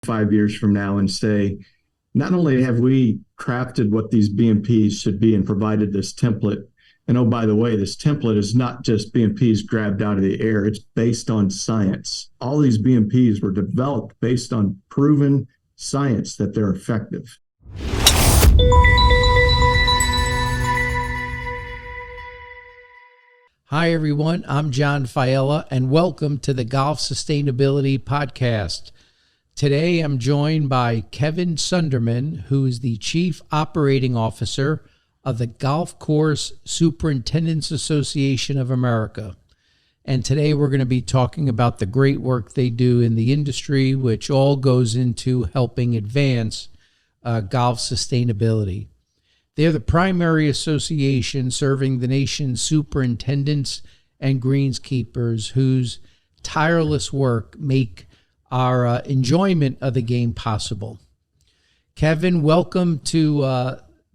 5 years from now and say, not only have we crafted what these BMPs should be and provided this template, and oh, by the way, this template is not just BMPs grabbed out of the air, it's based on science. All these BMPs were developed based on proven science that they're effective. Hi, everyone. I'm John Failla, and welcome to the Golf Sustainability Podcast. Today, I'm joined by Kevin Sunderman, who is the Chief Operating Officer of the Golf Course Superintendents Association of America. And today, we're going to be talking about the great work they do in the industry, which all goes into helping advance golf sustainability. They're the primary association serving the nation's superintendents and greenskeepers whose tireless work make our enjoyment of the game possible. Kevin, welcome to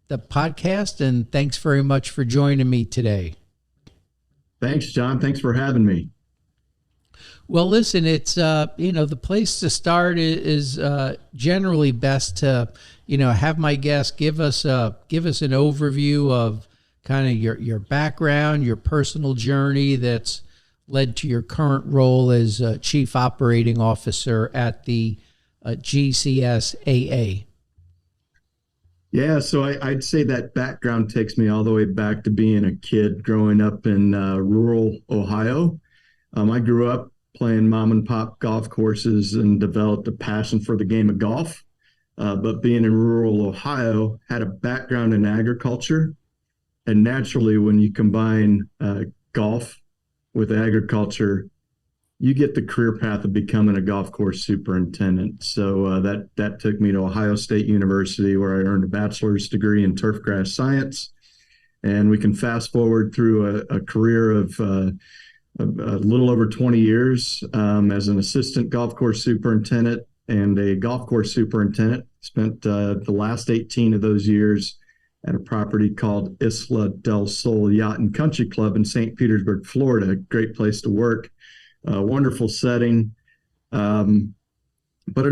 the podcast, and thanks very much for joining me today. Thanks, John. Thanks for having me. Well, listen, it's, the place to start is generally best to, have my guest give us an overview of kind of your background, your personal journey that's led to your current role as Chief Operating Officer at the GCSAA. Yeah, so I'd say that background takes me all the way back to being a kid growing up in rural Ohio. I grew up playing mom and pop golf courses and developed a passion for the game of golf. But being in rural Ohio, had a background in agriculture. And naturally, when you combine golf with agriculture, you get the career path of becoming a golf course superintendent. So that took me to Ohio State University, where I earned a bachelor's degree in turfgrass science. And we can fast forward through a career of a little over 20 years as an assistant golf course superintendent and a golf course superintendent. Spent the last 18 of those years at a property called Isla del Sol Yacht and Country Club in St. Petersburg, Florida. Great place to work, wonderful setting. But an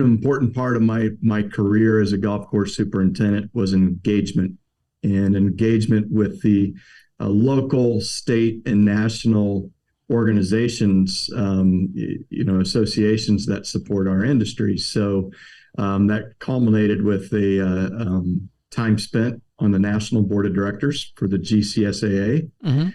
important part of my career as a golf course superintendent was engagement with the local, state, and national organizations, associations that support our industry. So that culminated with a time spent on the National Board of Directors for the GCSAA. Mm-hmm.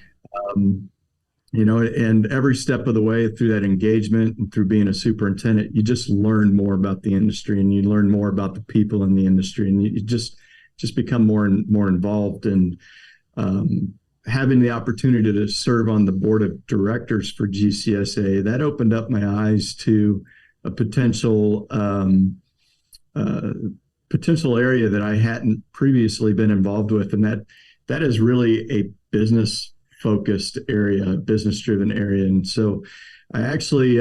And every step of the way through that engagement and through being a superintendent, you just learn more about the industry and you learn more about the people in the industry, and you just become more and more involved. And having the opportunity to serve on the board of directors for GCSA, that opened up my eyes to a potential area that I hadn't previously been involved with, and that is really a business-focused area, a business-driven area. And so I actually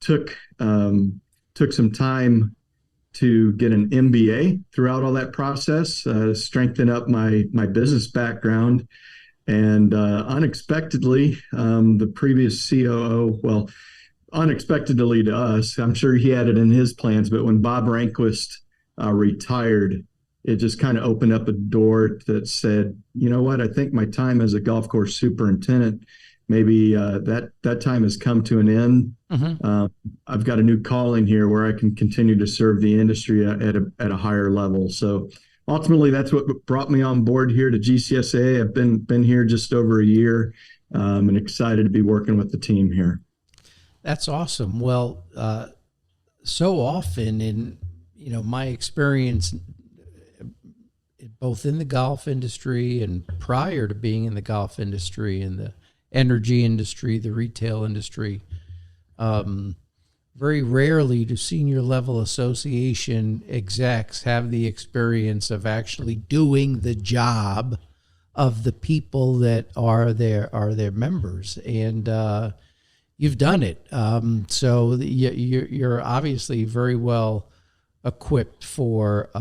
took some time to get an MBA throughout all that process, strengthen up my business background. And unexpectedly, the previous COO, well, unexpectedly to us, I'm sure he had it in his plans, but when Bob Rehnquist retired, it just kind of opened up a door that said, you know what, I think my time as a golf course superintendent, maybe that time has come to an end. Mm-hmm. I've got a new calling here where I can continue to serve the industry at a higher level. So ultimately, that's what brought me on board here to GCSA. I've been here just over a year, and excited to be working with the team here. That's awesome. Well, so often in my experience, both in the golf industry and prior to being in the golf industry, in the energy industry, the retail industry, very rarely do senior level association execs have the experience of actually doing the job of the people that are their members, and you've done it. So you're obviously very well equipped for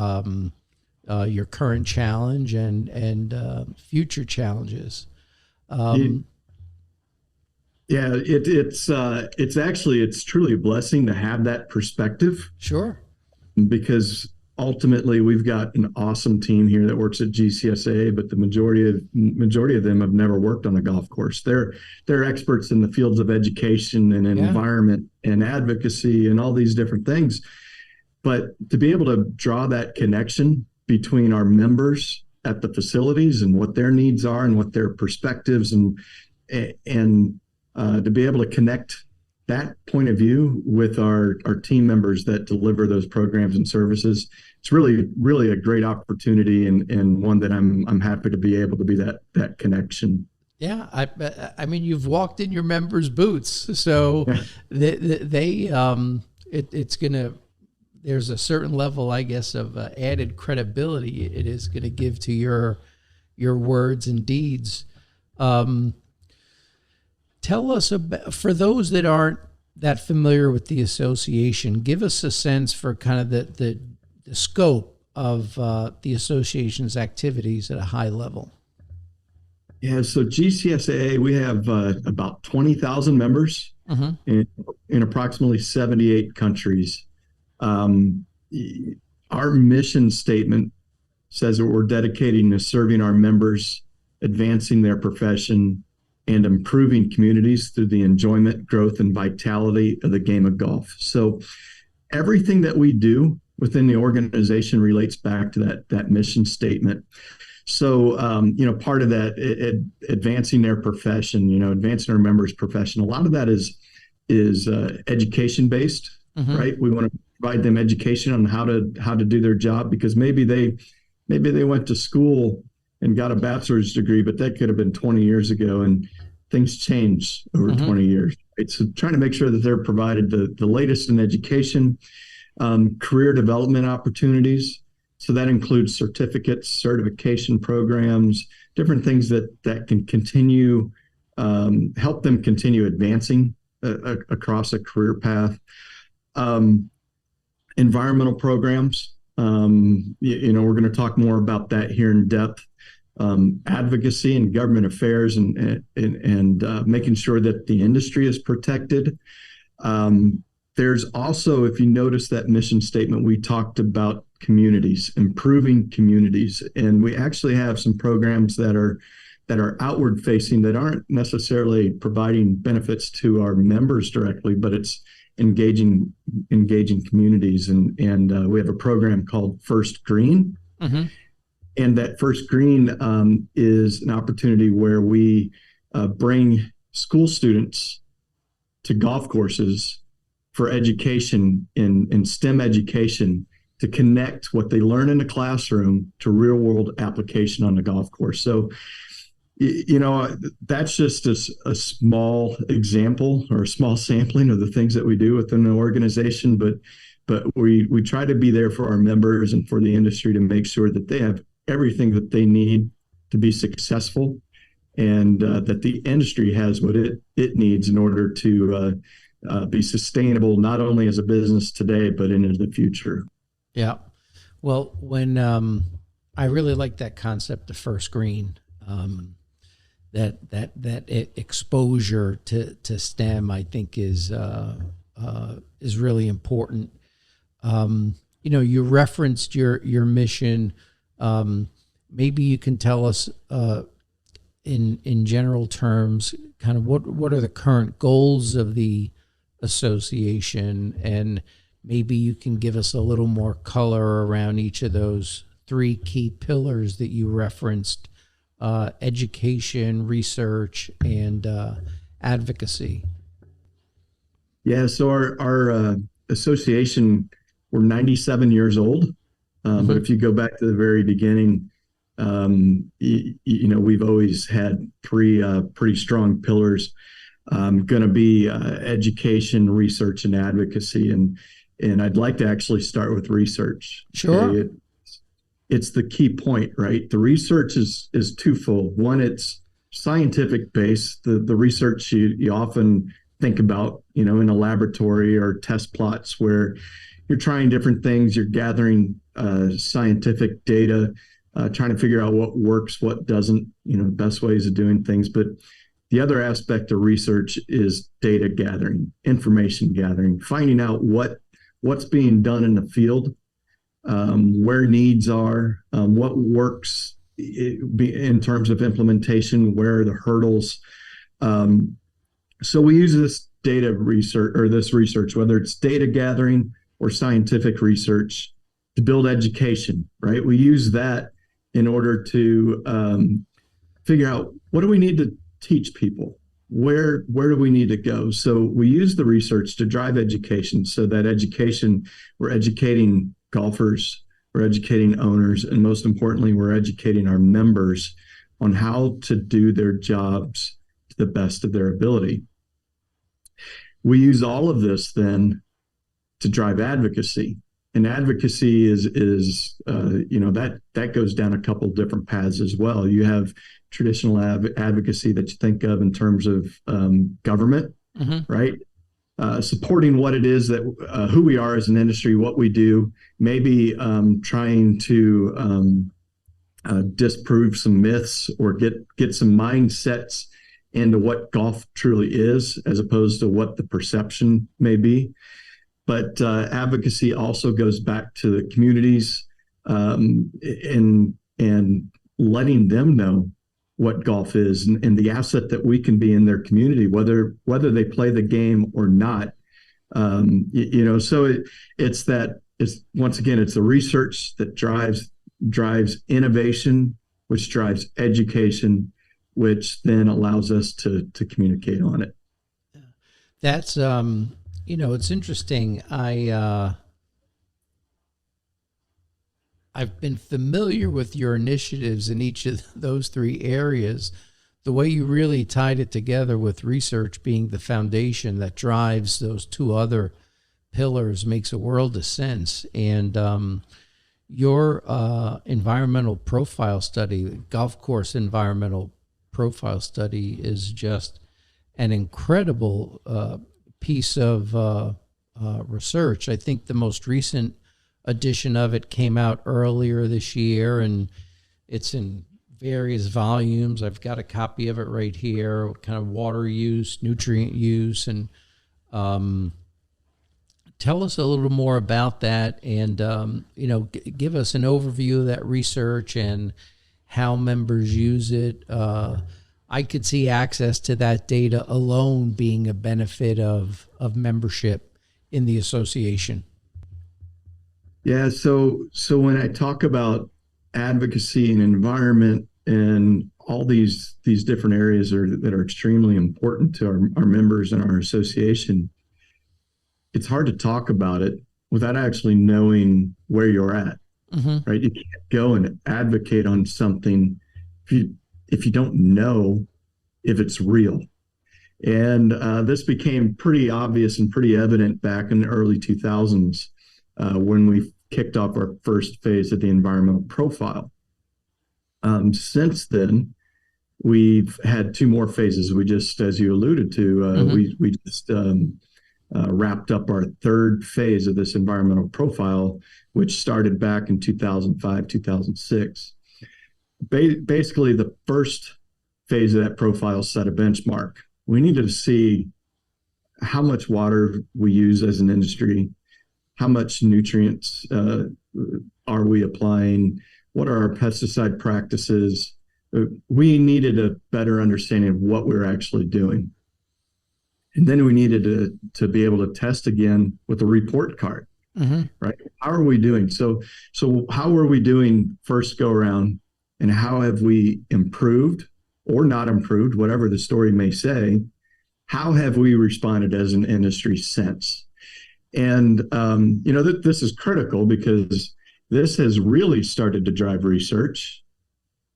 your current challenge and future challenges. It's truly a blessing to have that perspective. Sure. because ultimately we've got an awesome team here that works at GCSAA, but the majority of them have never worked on a golf course. They're experts in the fields of education and environment and advocacy and all these different things. But to be able to draw that connection between our members at the facilities and what their needs are and what their perspectives and to be able to connect that point of view with our team members that deliver those programs and services, it's really a great opportunity and one that I'm happy to be able to be that connection. Yeah, I mean, you've walked in your members' boots, so it's gonna. There's a certain level, I guess, of added credibility it is going to give to your words and deeds. Tell us about, for those that aren't that familiar with the association, give us a sense for kind of the scope of the association's activities at a high level. Yeah, so GCSAA, we have about 20,000 members in approximately 78 countries. Our mission statement says that we're dedicating to serving our members, advancing their profession, and improving communities through the enjoyment, growth, and vitality of the game of golf. So everything that we do within the organization relates back to that mission statement. So, part of that, advancing their profession, advancing our members' profession, a lot of that is education based, right? We want to provide them education on how to do their job, because maybe they went to school and got a bachelor's degree, but that could have been 20 years ago, and things change over 20 years. Right? So trying to make sure that they're provided the latest in education, career development opportunities. So that includes certificates, certification programs, different things that can continue, help them continue advancing across a career path. Environmental programs. We're going to talk more about that here in depth. Advocacy and government affairs and making sure that the industry is protected. There's also, if you notice that mission statement, we talked about communities, improving communities, and we actually have some programs that are outward facing, that aren't necessarily providing benefits to our members directly, but it's engaging communities, and we have a program called First Green. And that First Green is an opportunity where we bring school students to golf courses for education in STEM education, to connect what they learn in the classroom to real world application on the golf course. So, that's just a small example or a small sampling of the things that we do within the organization, but we try to be there for our members and for the industry to make sure that they have everything that they need to be successful, and that the industry has what it needs in order to be sustainable, not only as a business today, but into the future. Yeah. Well, when I really like that concept of First Green, that exposure to STEM, I think is really important. You referenced your mission. Maybe you can tell us in general terms, kind of what are the current goals of the association, and maybe you can give us a little more color around each of those three key pillars that you referenced: education, research, and advocacy. Yeah, so our association, we're 97 years old, but if you go back to the very beginning, we've always had three pretty strong pillars. Going to be education, research, and advocacy, and I'd like to actually start with research. Sure. Okay? It's the key point, right? The research is twofold. One, it's scientific based. The research you often think about, in a laboratory or test plots where you're trying different things, you're gathering scientific data, trying to figure out what works, what doesn't, best ways of doing things. But the other aspect of research is data gathering, information gathering, finding out what's being done in the field where needs are, what works in terms of implementation, where are the hurdles. So we use this data research or this research, whether it's data gathering or scientific research, to build education, right? We use that in order to figure out what do we need to teach people? Where do we need to go? So we use the research to drive education, so that education, we're educating golfers, we're educating owners, and most importantly, we're educating our members on how to do their jobs to the best of their ability. We use all of this then to drive advocacy. And advocacy is that goes down a couple different paths as well. You have traditional advocacy that you think of in terms of government, right? Supporting what it is that who we are as an industry, what we do, maybe trying to disprove some myths or get some mindsets into what golf truly is, as opposed to what the perception may be. But advocacy also goes back to the communities and letting them know what golf is and the asset that we can be in their community, whether they play the game or not. So it's once again, it's the research that drives innovation, which drives education, which then allows us to communicate on it. That's it's interesting. I've been familiar with your initiatives in each of those three areas. The way you really tied it together with research being the foundation that drives those two other pillars makes a world of sense. And your environmental profile study, golf course environmental profile study, is just an incredible piece of research. I think the most recent edition of it came out earlier this year, and it's in various volumes. I've got a copy of it right here, kind of water use, nutrient use, and tell us a little more about that, and give us an overview of that research and how members use it. I could see access to that data alone being a benefit of membership in the association. Yeah, so when I talk about advocacy and environment and all these different areas that are extremely important to our members and our association, it's hard to talk about it without actually knowing where you're at, right? You can't go and advocate on something if you don't know if it's real. And this became pretty obvious and pretty evident back in the early 2000s when we kicked off our first phase of the environmental profile. Since then, we've had two more phases. We just, as you alluded to, we just wrapped up our third phase of this environmental profile, which started back in 2005, 2006. Basically, the first phase of that profile set a benchmark. We needed to see how much water we use as an industry, how much nutrients are we applying, what are our pesticide practices. We needed a better understanding of what we're actually doing. And then we needed to be able to test again with a report card, right? How are we doing? So how were we doing first go around, and how have we improved or not improved, whatever the story may say? How have we responded as an industry since? And, this is critical because this has really started to drive research.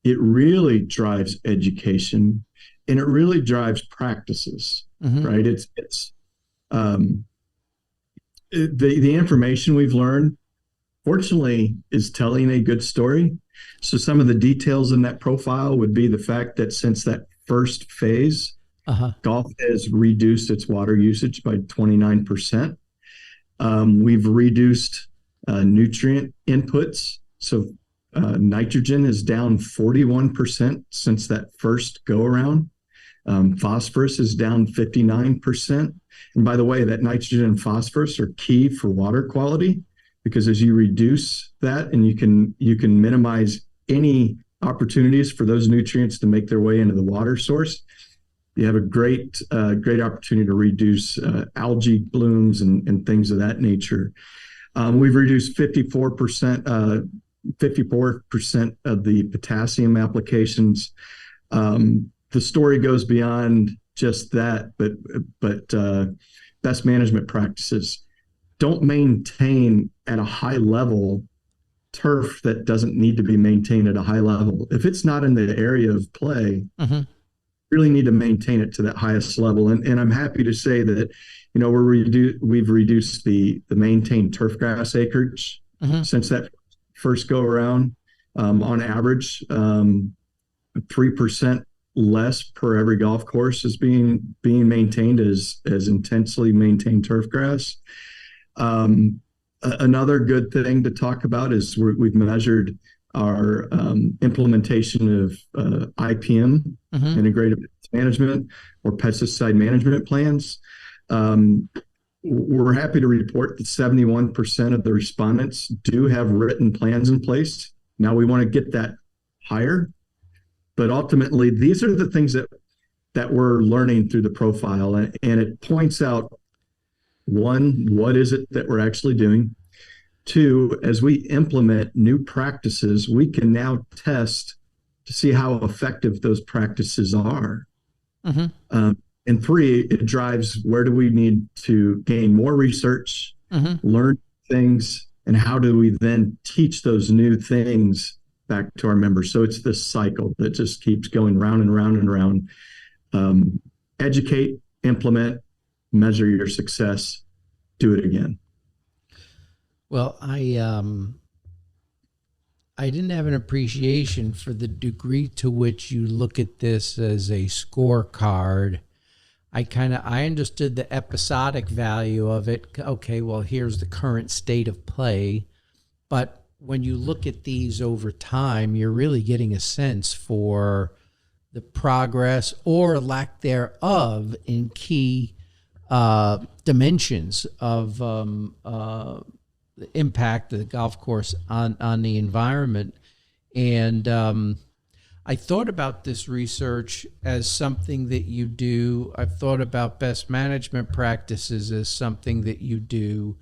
It really drives education, and it really drives practices, right? It's the information we've learned, fortunately, is telling a good story. So some of the details in that profile would be the fact that since that first phase, golf has reduced its water usage by 29%. We've reduced nutrient inputs. So nitrogen is down 41% since that first go around. Phosphorus is down 59%. And by the way, that nitrogen and phosphorus are key for water quality. because as you reduce that, and you can minimize any opportunities for those nutrients to make their way into the water source, you have a great opportunity to reduce algae blooms and things of that nature. We've reduced 54% of the potassium applications. The story goes beyond just that, but best management practices don't maintain at a high level turf that doesn't need to be maintained at a high level. If it's not in the area of play, really need to maintain it to that highest level. And I'm happy to say that, we've reduced the maintained turf grass acreage since that first go around, on average, 3% less per every golf course is being maintained as intensely maintained turf grass. Another good thing to talk about is we've measured our implementation of IPM, integrated management, or pesticide management plans. We're happy to report that 71% of the respondents do have written plans in place. Now we want to get that higher, but ultimately these are the things that we're learning through the profile, and it points out, one, what is it that we're actually doing? Two, as we implement new practices, we can now test to see how effective those practices are. And three, it drives where do we need to gain more research, learn things, and how do we then teach those new things back to our members? So it's this cycle that just keeps going round and round and round. Educate, implement, measure your success, do it again. Well, I didn't have an appreciation for the degree to which you look at this as a scorecard. I understood the episodic value of it. Okay, well, here's the current state of play. But when you look at these over time, you're really getting a sense for the progress or lack thereof in key dimensions of the impact of the golf course on the environment. And I thought about this research as something that you do. I've thought about best management practices as something that you do.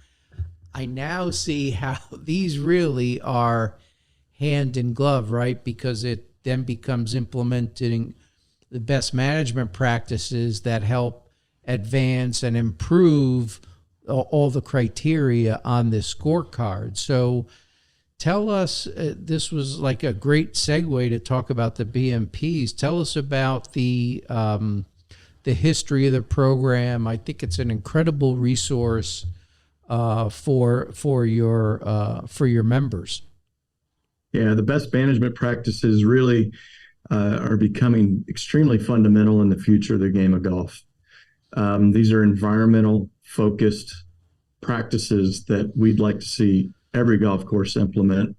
I now see how these really are hand in glove, right? Because it then becomes implementing the best management practices that help advance and improve all the criteria on this scorecard. So tell us, this was like a great segue to talk about the BMPs. Tell us about the history of the program. I think it's an incredible resource for your members. Yeah, the best management practices really are becoming extremely fundamental in the future of the game of golf. These are environmental focused practices that we'd like to see every golf course implement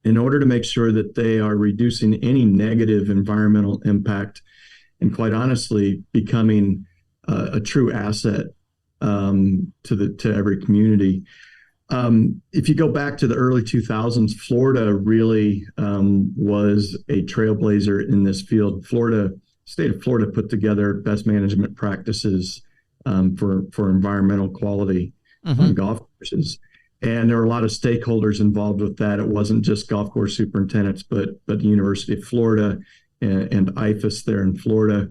in order to make sure that they are reducing any negative environmental impact and, quite honestly, becoming a true asset to every community. If you go back to the early 2000s, Florida really was a trailblazer in this field. State of Florida put together best management practices for environmental quality on golf courses. And there were a lot of stakeholders involved with that. It wasn't just golf course superintendents, but the University of Florida and IFAS there in Florida,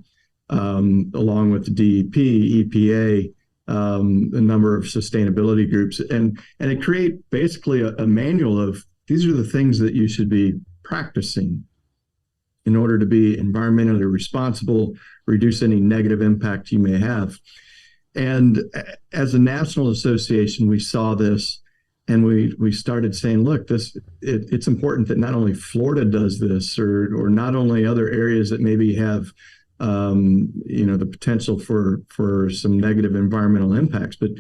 along with the DEP, EPA, a number of sustainability groups. And it created basically a manual of these are the things that you should be practicing in order to be environmentally responsible, reduce any negative impact you may have. And as a national association, we saw this and we started saying, look, it's important that not only Florida does this or not only other areas that maybe have the potential for some negative environmental impacts, but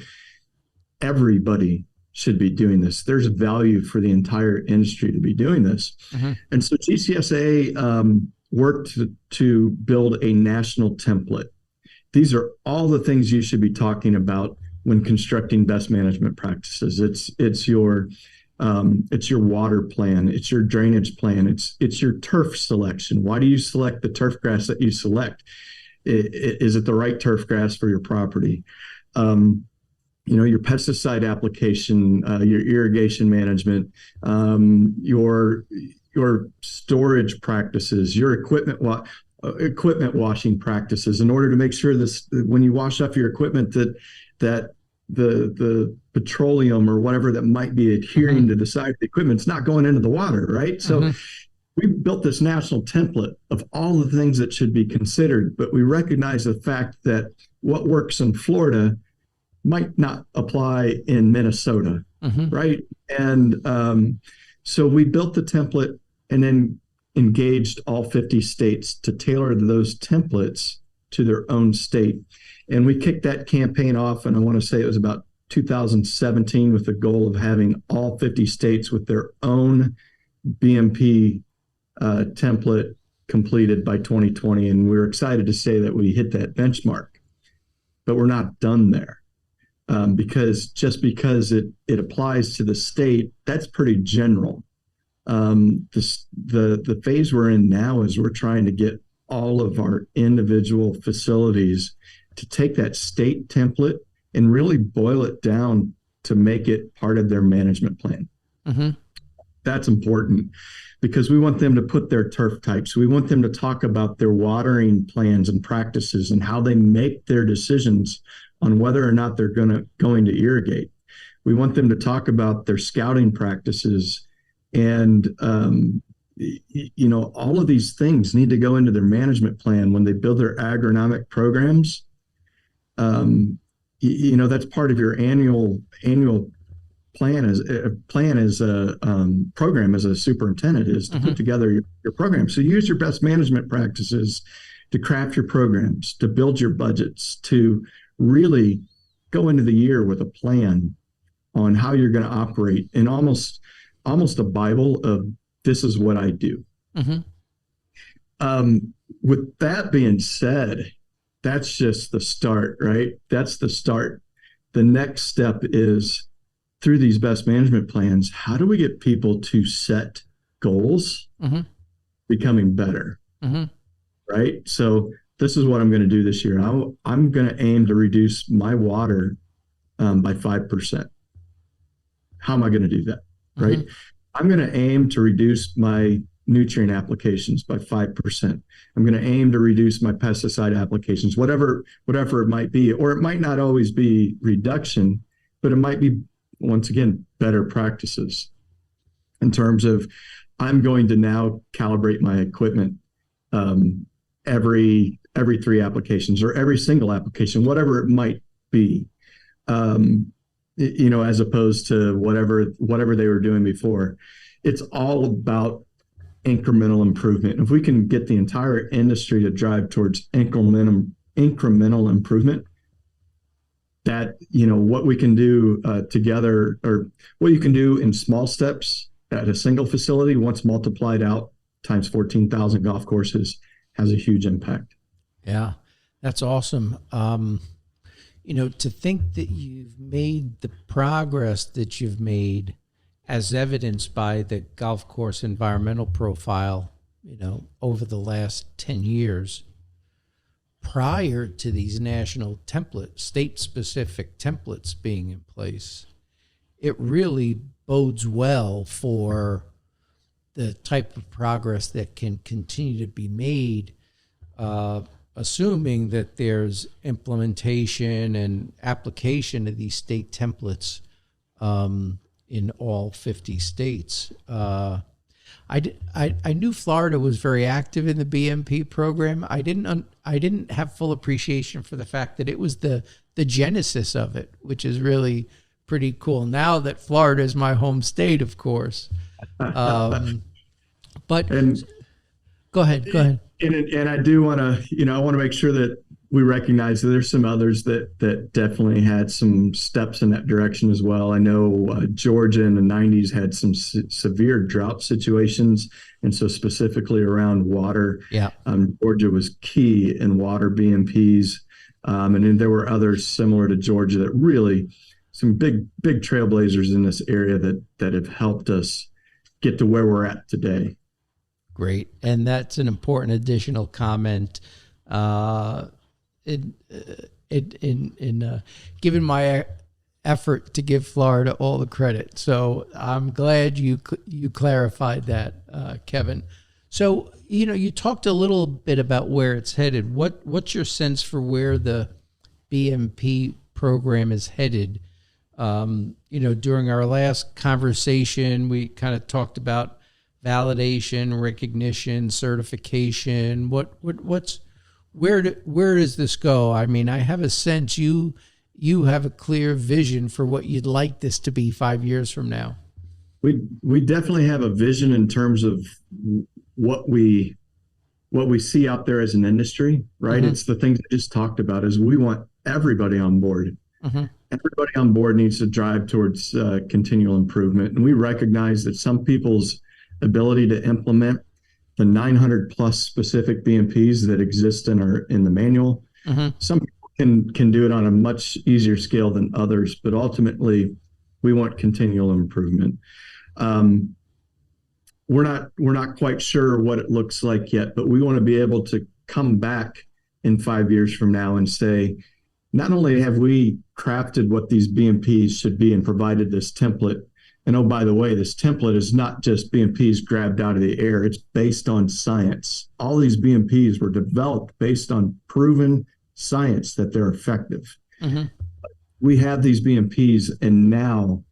everybody should be doing this. There's value for the entire industry to be doing this. And so GCSAA worked to build a national template. These are all the things you should be talking about when constructing best management practices. It's your water plan, it's your drainage plan, it's your turf selection. Why do you select the turf grass that you select? Is it the right turf grass for your property? Your pesticide application, your irrigation management, your storage practices, your equipment washing practices, in order to make sure this, when you wash off your equipment, that the petroleum or whatever that might be adhering to the side of the equipment is not going into the water, right? So we built this national template of all the things that should be considered, but we recognize the fact that what works in Florida might not apply in Minnesota, right? And so we built the template and then engaged all 50 states to tailor those templates to their own state. And we kicked that campaign off, and I want to say it was about 2017, with the goal of having all 50 states with their own BMP template completed by 2020. And we're excited to say that we hit that benchmark, but we're not done there. Because just because it applies to the state, that's pretty general. The phase we're in now is we're trying to get all of our individual facilities to take that state template and really boil it down to make it part of their management plan. That's important because we want them to put their turf types. We want them to talk about their watering plans and practices and how they make their decisions on whether or not they're going to irrigate. We want them to talk about their scouting practices, and all of these things need to go into their management plan when they build their agronomic programs. That's part of your annual plan as a program as a superintendent, is to put together your program. So use your best management practices to craft your programs, to build your budgets, to really go into the year with a plan on how you're going to operate, and almost a Bible of this is what I do. With that being said, that's just the start, right? That's the start. The next step is, through these best management plans, how do we get people to set goals, becoming better, right? So this is what I'm going to do this year. I'm going to aim to reduce my water by 5%. How am I going to do that, right? I'm going to aim to reduce my nutrient applications by 5%. I'm going to aim to reduce my pesticide applications, whatever it might be. Or it might not always be reduction, but it might be, once again, better practices in terms of, I'm going to now calibrate my equipment every 3 applications, or every single application, whatever it might be, as opposed to whatever they were doing before. It's all about incremental improvement. If we can get the entire industry to drive towards incremental improvement, that, what we can do together, or what you can do in small steps at a single facility, once multiplied out times 14,000 golf courses, has a huge impact. Yeah, that's awesome. To think that you've made the progress that you've made, as evidenced by the golf course environmental profile, over the last 10 years, prior to these national templates, state-specific templates being in place, it really bodes well for the type of progress that can continue to be made, assuming that there's implementation and application of these state templates in all 50 states. I knew Florida was very active in the BMP program. I didn't have full appreciation for the fact that it was the genesis of it, which is really pretty cool. Now that Florida is my home state, of course. But go ahead. And I do want to, I want to make sure that we recognize that there's some others that definitely had some steps in that direction as well. I know Georgia in the 90s had some severe drought situations. And so specifically around water, Georgia was key in water BMPs. And then there were others similar to Georgia that really some big trailblazers in this area that have helped us get to where we're at today. Great. And that's an important additional comment. In given my effort to give Florida all the credit. So I'm glad you clarified that, Kevin. So, you talked a little bit about where it's headed. What's your sense for where the BMP program is headed? During our last conversation, we kind of talked about validation, recognition, certification. Where does this go? I mean, I have a sense you have a clear vision for what you'd like this to be 5 years from now. We definitely have a vision in terms of what we see out there as an industry, right? Mm-hmm. It's the things I just talked about. Is we want everybody on board. Mm-hmm. Everybody on board needs to drive towards continual improvement, and we recognize that some people's ability to implement the 900 plus specific BMPs that exist in the manual. Mm-hmm. Some people can do it on a much easier scale than others, but ultimately we want continual improvement. We're not quite sure what it looks like yet, but we want to be able to come back in 5 years from now and say, not only have we crafted what these BMPs should be and provided this template, and oh, by the way, this template is not just BMPs grabbed out of the air. It's based on science. All these BMPs were developed based on proven science that they're effective. Mm-hmm. We have these BMPs, and now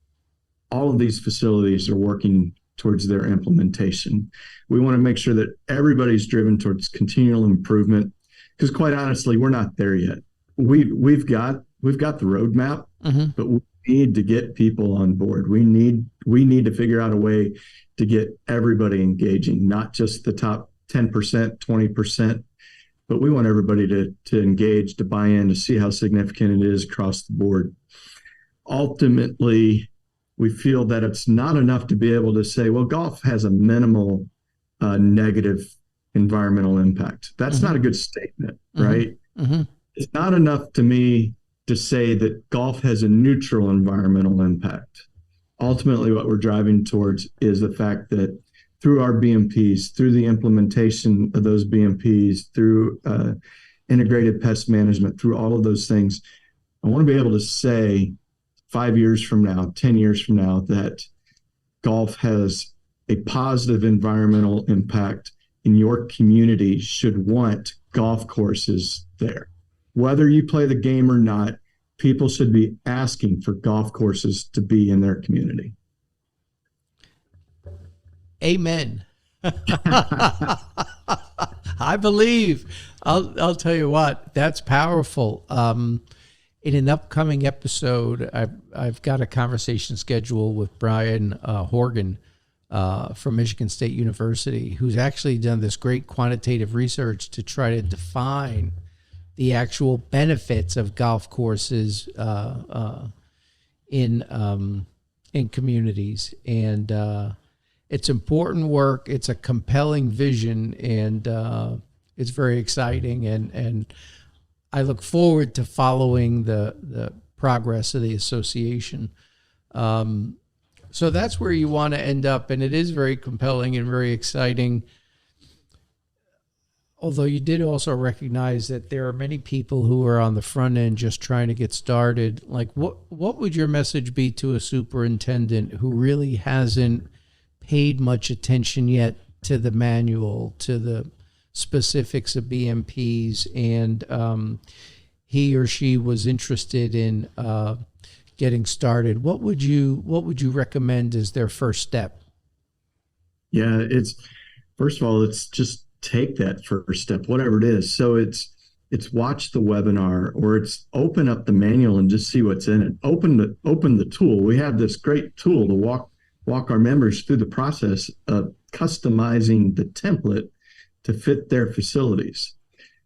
all of these facilities are working towards their implementation. We want to make sure that everybody's driven towards continual improvement, because quite honestly, we're not there yet. We've got the roadmap, mm-hmm. but we need to get people on board. We need to figure out a way to get everybody engaging, not just the top 10%, 20%, but we want everybody to engage, to buy in, to see how significant it is across the board. Ultimately, we feel that it's not enough to be able to say, well, golf has a minimal negative environmental impact. That's mm-hmm. not a good statement, mm-hmm. right? Mm-hmm. It's not enough to me to say that golf has a neutral environmental impact. Ultimately, what we're driving towards is the fact that through our BMPs, through the implementation of those BMPs, through integrated pest management, through all of those things, I want to be able to say 5 years from now, 10 years from now, that golf has a positive environmental impact and your community should want golf courses there. Whether you play the game or not, people should be asking for golf courses to be in their community. Amen. I believe. I'll tell you what, that's powerful. In an upcoming episode, I've got a conversation scheduled with Brian Horgan from Michigan State University, who's actually done this great quantitative research to try to define the actual benefits of golf courses in communities. And it's important work. It's a compelling vision, and it's very exciting. And I look forward to following the progress of the association. So that's where you want to end up, and it is very compelling and very exciting. Although you did also recognize that there are many people who are on the front end just trying to get started. Like, what would your message be to a superintendent who really hasn't paid much attention yet to the manual, to the specifics of BMPs, and he or she was interested in getting started? What would you recommend as their first step? Yeah, first of all, it's just take that first step, whatever it is. So it's watch the webinar, or it's open up the manual and just see what's in it. Open the tool. We have this great tool to walk our members through the process of customizing the template to fit their facilities.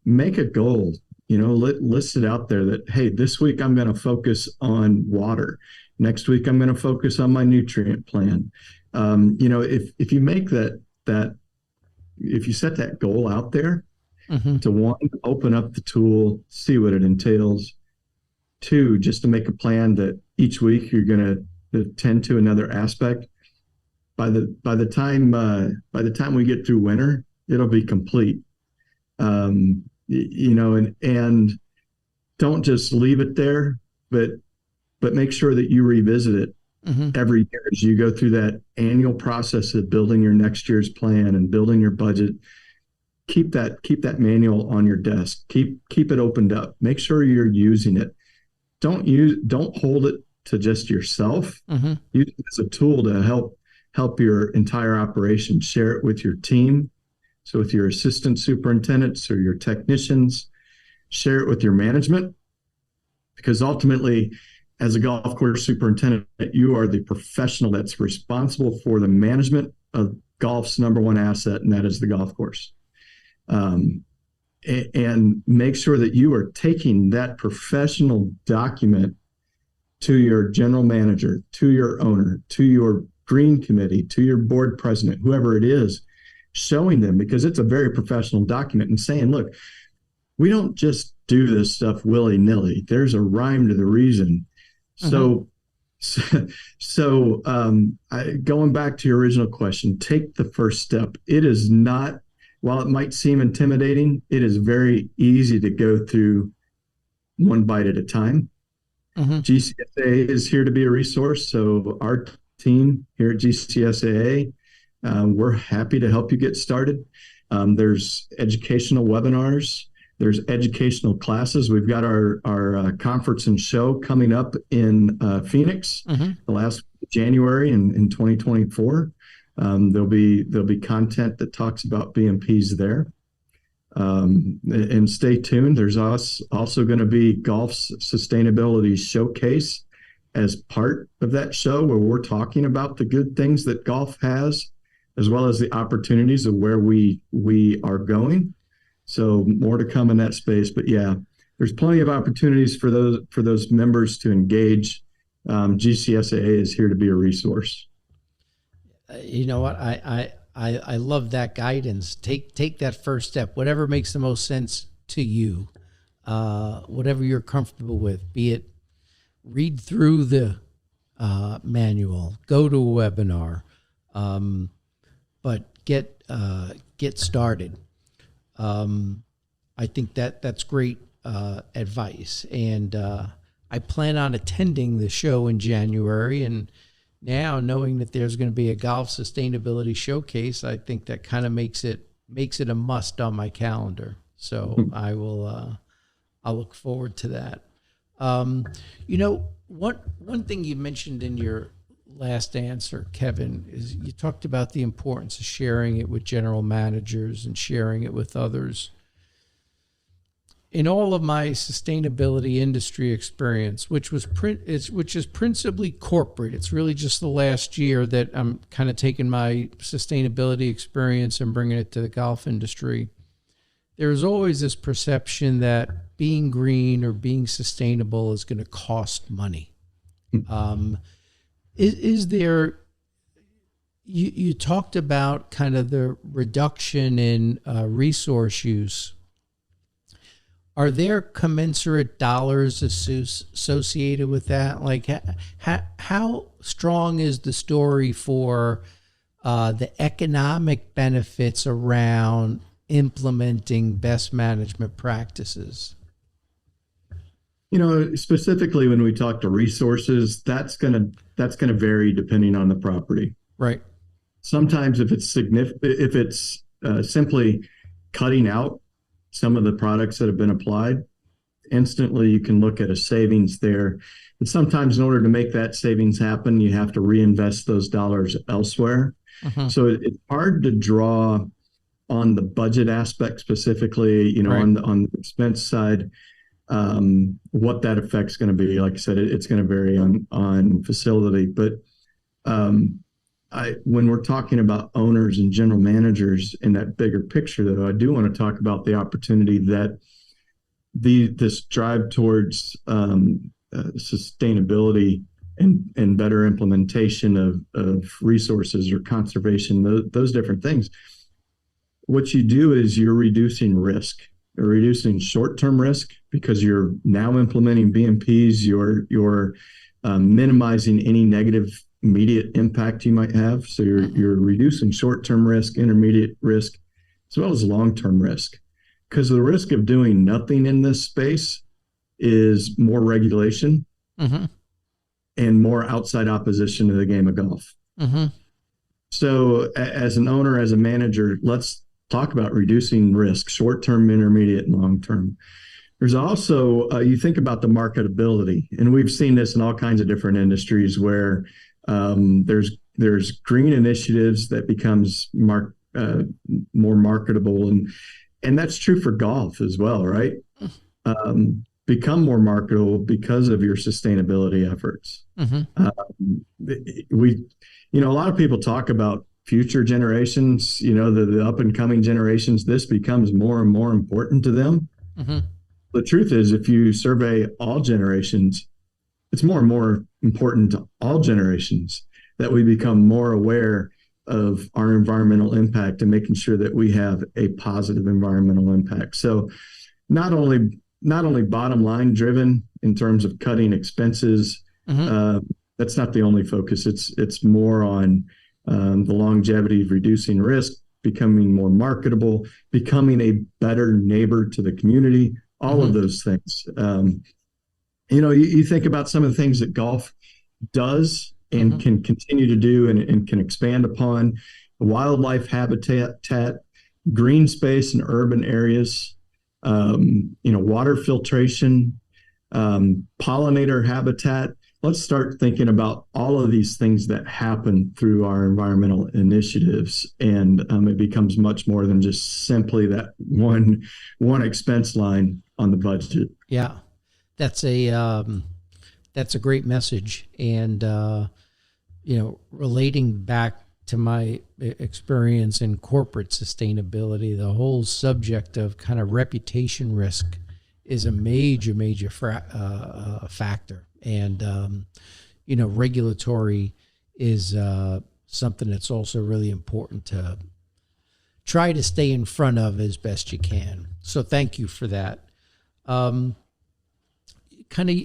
Make a goal, list it out there that, hey, this week I'm going to focus on water. Next week I'm going to focus on my nutrient plan. If you make that if you set that goal out there, Mm-hmm. To one, open up the tool, see what it entails. Two, just to make a plan that each week you're going to attend to another aspect. By the time we get through winter, it'll be complete. And don't just leave it there, but make sure that you revisit it Mm-hmm. every year as you go through that annual process of building your next year's plan and building your budget. Keep that manual on your desk. Keep it opened up. Make sure you're using it. Don't hold it to just yourself. Mm-hmm. Use it as a tool to help your entire operation. Share it with your team. So with your assistant superintendents or your technicians, share it with your management, because ultimately, as a golf course superintendent, you are the professional that's responsible for the management of golf's number one asset, and that is the golf course. And make sure that you are taking that professional document to your general manager, to your owner, to your green committee, to your board president, whoever it is, showing them, because it's a very professional document, and saying, look, we don't just do this stuff willy-nilly. There's a rhyme to the reason. So going back to your original question, take the first step. It is not, while it might seem intimidating, it is very easy to go through one bite at a time. Mm-hmm. GCSAA is here to be a resource. So our team here at GCSAA, we're happy to help you get started. There's educational webinars. There's educational classes. We've got our conference and show coming up in Phoenix, Mm-hmm. the last January in 2024. There'll be content that talks about BMPs there. And stay tuned. There's also going to be Golf's Sustainability Showcase as part of that show, where we're talking about the good things that golf has, as well as the opportunities of where we are going. So more to come in that space. But yeah, there's plenty of opportunities for those members to engage. GCSAA is here to be a resource. You know what? I love that guidance. Take that first step, whatever makes the most sense to you, whatever you're comfortable with, be it read through the manual, go to a webinar, but get started. I think that's great advice, and I plan on attending the show in January, and now knowing that there's going to be a golf sustainability showcase, I think that kind of makes it a must on my calendar. So I'll look forward to that. One thing you mentioned in your last answer, Kevin, is you talked about the importance of sharing it with general managers and sharing it with others. In all of my sustainability industry experience, which is principally corporate, it's really just the last year that I'm kind of taking my sustainability experience and bringing it to the golf industry. There's always this perception that being green or being sustainable is going to cost money. Is there, you talked about kind of the reduction in resource use. Are there commensurate dollars associated with that? Like, how strong is the story for the economic benefits around implementing best management practices? Specifically when we talk to resources, that's gonna vary depending on the property. Right. Sometimes if it's simply cutting out some of the products that have been applied, instantly you can look at a savings there. But sometimes in order to make that savings happen, you have to reinvest those dollars elsewhere. Uh-huh. So it's hard to draw on the budget aspect specifically, Right. on the expense side, what that effect's going to be. Like I said, it's going to vary on facility. But when we're talking about owners and general managers in that bigger picture, though, I do want to talk about the opportunity that this drive towards sustainability and better implementation of resources or conservation, those different things. what you do is you're reducing risk. You're reducing short-term risk because you're now implementing BMPs. You're minimizing any negative immediate impact you might have. So you're reducing short-term risk, intermediate risk, as well as long-term risk. Because the risk of doing nothing in this space is more regulation Mm-hmm. and more outside opposition to the game of golf. Mm-hmm. So as an owner, as a manager, let's talk about reducing risk, short-term, intermediate, and long-term. There's also, you think about the marketability, and we've seen this in all kinds of different industries where there's green initiatives that becomes more marketable, and that's true for golf as well, right? Become more marketable because of your sustainability efforts. Mm-hmm. A lot of people talk about future generations, the up and coming generations. This becomes more and more important to them. Mm-hmm. The truth is, if you survey all generations, it's more and more important to all generations that we become more aware of our environmental impact and making sure that we have a positive environmental impact. So not only bottom line driven in terms of cutting expenses, Mm-hmm. that's not the only focus. It's more on the longevity of reducing risk, becoming more marketable, becoming a better neighbor to the community, all Mm-hmm. of those things. You think about some of the things that golf does and Mm-hmm. can continue to do and can expand upon: wildlife habitat, green space in urban areas, water filtration, pollinator habitat. Let's start thinking about all of these things that happen through our environmental initiatives, and it becomes much more than just simply that one expense line on the budget. Yeah, that's a great message, and relating back to my experience in corporate sustainability, the whole subject of kind of reputation risk is a major factor, and regulatory is something that's also really important to try to stay in front of as best you can. So thank you for that. Kind of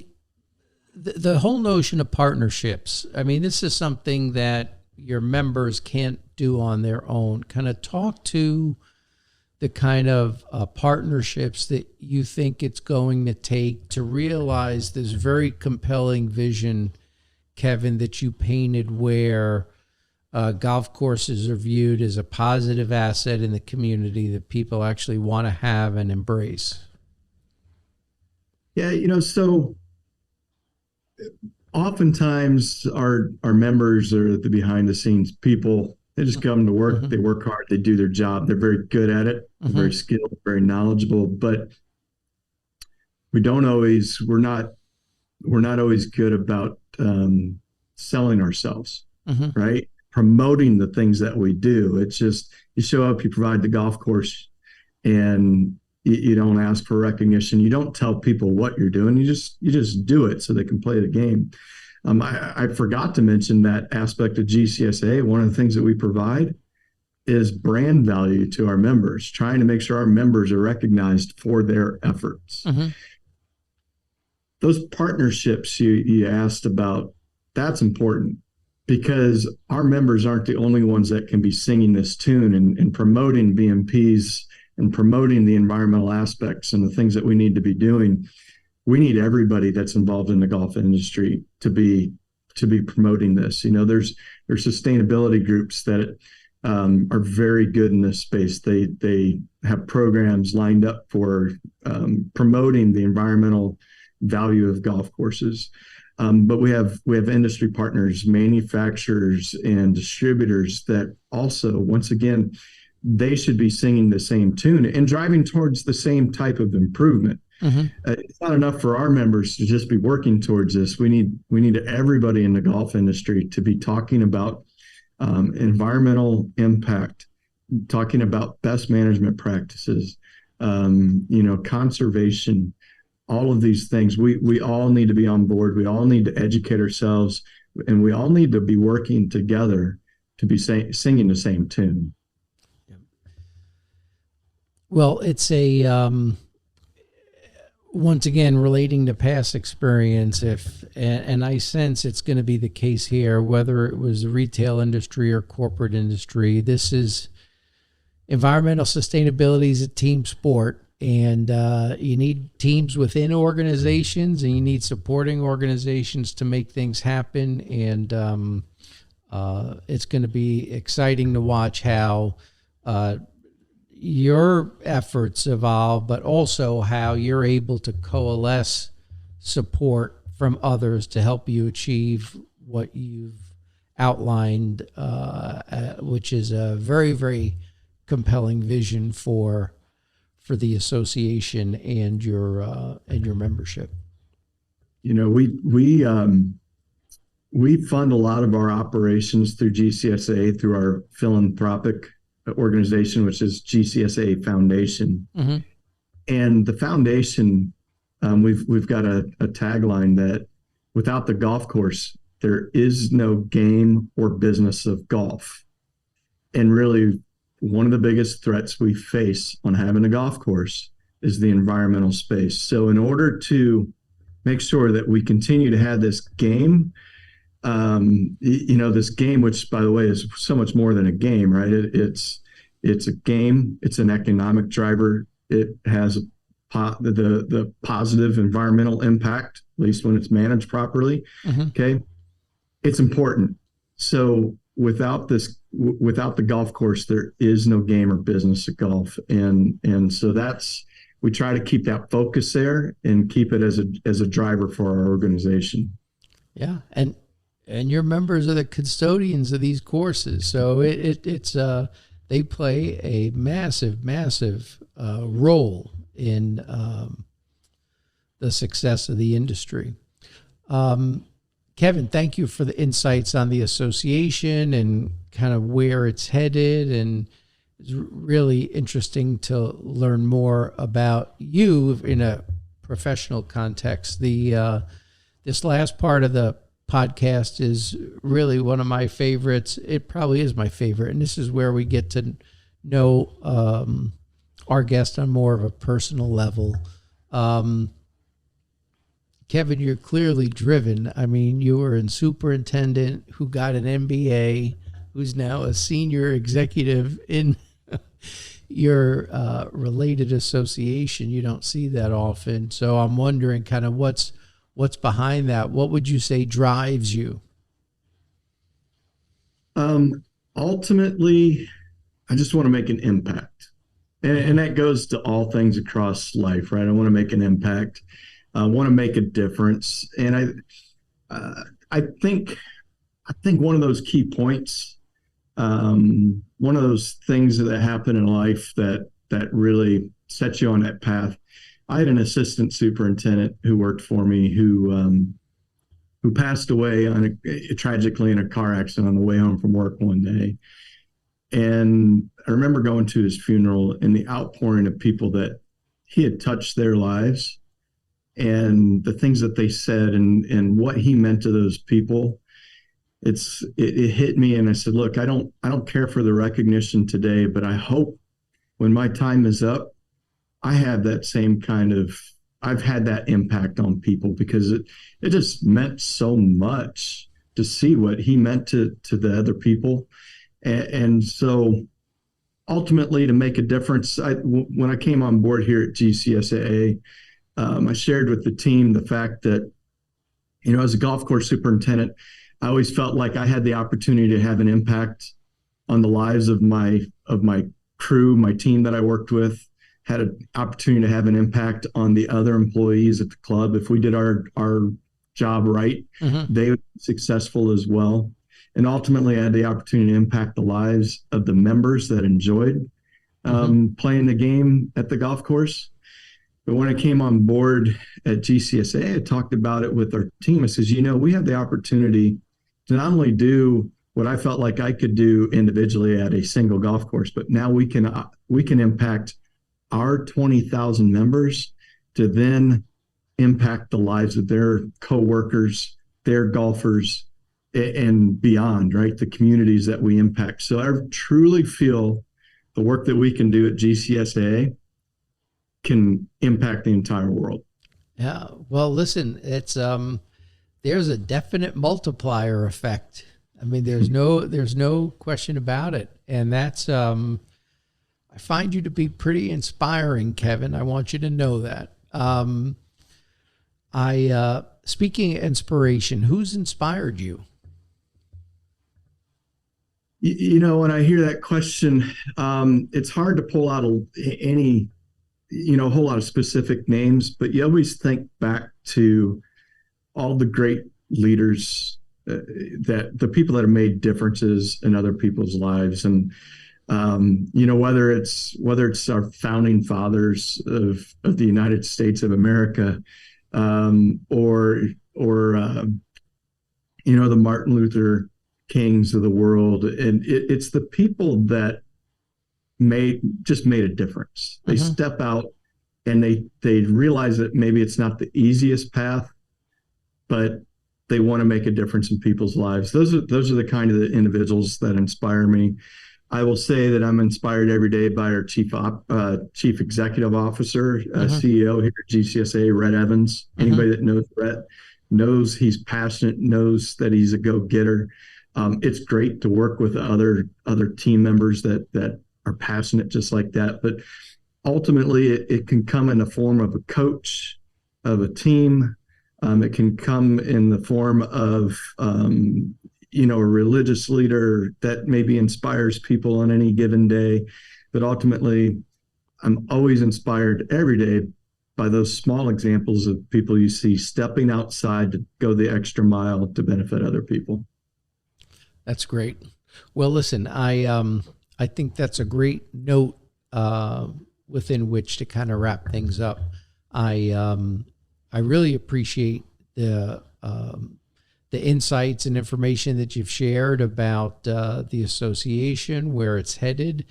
the whole notion of partnerships. I mean, this is something that your members can't do on their own. Kind of talk to the kind of partnerships that you think it's going to take to realize this very compelling vision, Kevin, that you painted, where golf courses are viewed as a positive asset in the community that people actually want to have and embrace. Yeah, so oftentimes our members are the behind the scenes people. They just come to work, Mm-hmm. they work hard, they do their job. They're very good at it, they're very skilled, very knowledgeable, but we're not always good about selling ourselves, Mm-hmm. right? Promoting the things that we do. It's just, you show up, you provide the golf course, and you don't ask for recognition. You don't tell people what you're doing. You just do it so they can play the game. I forgot to mention that aspect of GCSAA. One of the things that we provide is brand value to our members, trying to make sure our members are recognized for their efforts. Mm-hmm. Those partnerships you asked about, that's important, because our members aren't the only ones that can be singing this tune and promoting BMPs and promoting the environmental aspects and the things that we need to be doing. We need everybody that's involved in the golf industry to be promoting this. There's sustainability groups that are very good in this space. They have programs lined up for promoting the environmental value of golf courses. But we have industry partners, manufacturers, and distributors that also, once again, they should be singing the same tune and driving towards the same type of improvement. Mm-hmm. It's not enough for our members to just be working towards this. We need everybody in the golf industry to be talking about environmental impact, talking about best management practices, conservation, all of these things. We all need to be on board. We all need to educate ourselves, and we all need to be working together to be singing the same tune. Well, it's a once again relating to past experience. If and I sense it's going to be the case here, whether it was the retail industry or corporate industry. This is environmental sustainability is a team sport, and you need teams within organizations, and you need supporting organizations to make things happen. And it's going to be exciting to watch how your efforts evolve, but also how you're able to coalesce support from others to help you achieve what you've outlined, which is a very, very compelling vision for the association and your membership. You know, we fund a lot of our operations through GCSAA through our philanthropic organization, which is GCSAA Foundation. Mm-hmm. And the foundation, we've got a tagline that without the golf course, there is no game or business of golf. And really, one of the biggest threats we face on having a golf course is the environmental space. So in order to make sure that we continue to have this game, this game, which by the way is so much more than a game, right? It's a game. It's an economic driver. It has the positive environmental impact, at least when it's managed properly. Mm-hmm. Okay, it's important. So without the golf course, there is no game or business of golf, and so we try to keep that focus there and keep it as a driver for our organization. Yeah, and your members are the custodians of these courses, so it's they play a massive role in the success of the industry. Kevin, thank you for the insights on the association and kind of where it's headed, and it's really interesting to learn more about you in a professional context. This last part of the podcast is really one of my favorites. It probably is my favorite, and this is where we get to know our guest on more of a personal level. Kevin, you're clearly driven. I mean, you were a superintendent who got an MBA, who's now a senior executive in your related association. You don't see that often. So I'm wondering kind of what's behind that. What would you say drives you? Ultimately, I just want to make an impact. And that goes to all things across life, right? I want to make an impact. I want to make a difference. And I think one of those key points, one of those things that happen in life that really sets you on that path. I had an assistant superintendent who worked for me who passed away tragically in a car accident on the way home from work one day. And I remember going to his funeral and the outpouring of people that he had touched their lives and the things that they said and what he meant to those people. It hit me, and I said, look, I don't care for the recognition today, but I hope when my time is up, I have that same I've had that impact on people, because it just meant so much to see what he meant to the other people. And so ultimately, to make a difference, when I came on board here at GCSAA, I shared with the team the fact that, as a golf course superintendent, I always felt like I had the opportunity to have an impact on the lives of my crew, my team that I worked with, had an opportunity to have an impact on the other employees at the club. If we did our job right, mm-hmm. they would be successful as well. And ultimately, I had the opportunity to impact the lives of the members that enjoyed playing the game at the golf course. But when I came on board at GCSAA, I talked about it with our team. I says, we have the opportunity to not only do what I felt like I could do individually at a single golf course, but now we can impact our 20,000 members to then impact the lives of their coworkers, their golfers, and beyond, right? The communities that we impact. So I truly feel the work that we can do at GCSAA can impact the entire world. Yeah. Well, listen, it's there's a definite multiplier effect. I mean, there's no question about it. And that's I find you to be pretty inspiring, Kevin. I want you to know that. Speaking of inspiration, who's inspired you? When I hear that question, it's hard to pull out any, a whole lot of specific names, but you always think back to all the great leaders, that the people that have made differences in other people's lives. And, whether it's our founding fathers of the United States of America, or the Martin Luther Kings of the world. And it's the people that made a difference. They step out and they realize that maybe it's not the easiest path, but they want to make a difference in people's lives. Those are the kind of the individuals that inspire me. I will say that I'm inspired every day by our chief executive officer, CEO here at GCSAA, Rhett Evans. Anybody that knows Rhett knows he's passionate, knows that he's a go-getter. It's great to work with other team members that are passionate just like that. But ultimately, it can come in the form of a coach, of a team. It can come in the form of a religious leader that maybe inspires people on any given day. But ultimately, I'm always inspired every day by those small examples of people you see stepping outside to go the extra mile to benefit other people. That's great. Well, listen, I think that's a great note within which to kind of wrap things up. I really appreciate the insights and information that you've shared about the association, where it's headed.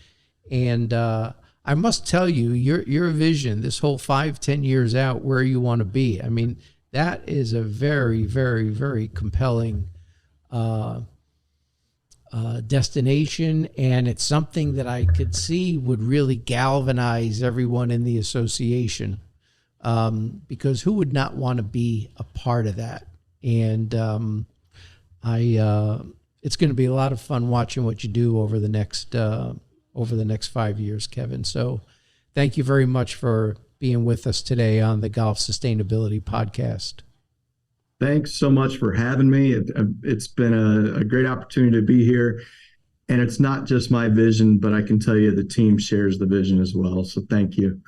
And I must tell you, your vision, this whole 5-10 years out, where you want to be. I mean, that is a very, very, very compelling destination, and it's something that I could see would really galvanize everyone in the association, because who would not want to be a part of that? And it's going to be a lot of fun watching what you do over the next 5 years, Kevin. So thank you very much for being with us today on the Golf Sustainability Podcast. Thanks so much for having me. It's been a great opportunity to be here. And it's not just my vision, but I can tell you the team shares the vision as well. So thank you.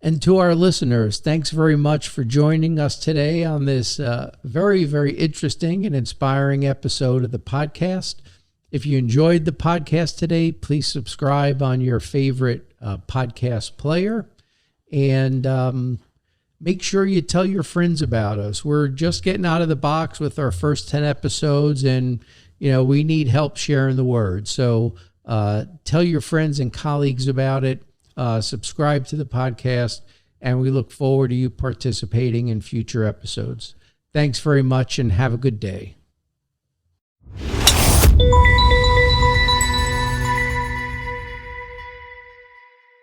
And to our listeners, thanks very much for joining us today on this very, very interesting and inspiring episode of the podcast. If you enjoyed the podcast today, please subscribe on your favorite podcast player. And make sure you tell your friends about us. We're just getting out of the box with our first 10 episodes, and we need help sharing the word. So tell your friends and colleagues about it. Subscribe to the podcast, and we look forward to you participating in future episodes. Thanks very much, and have a good day.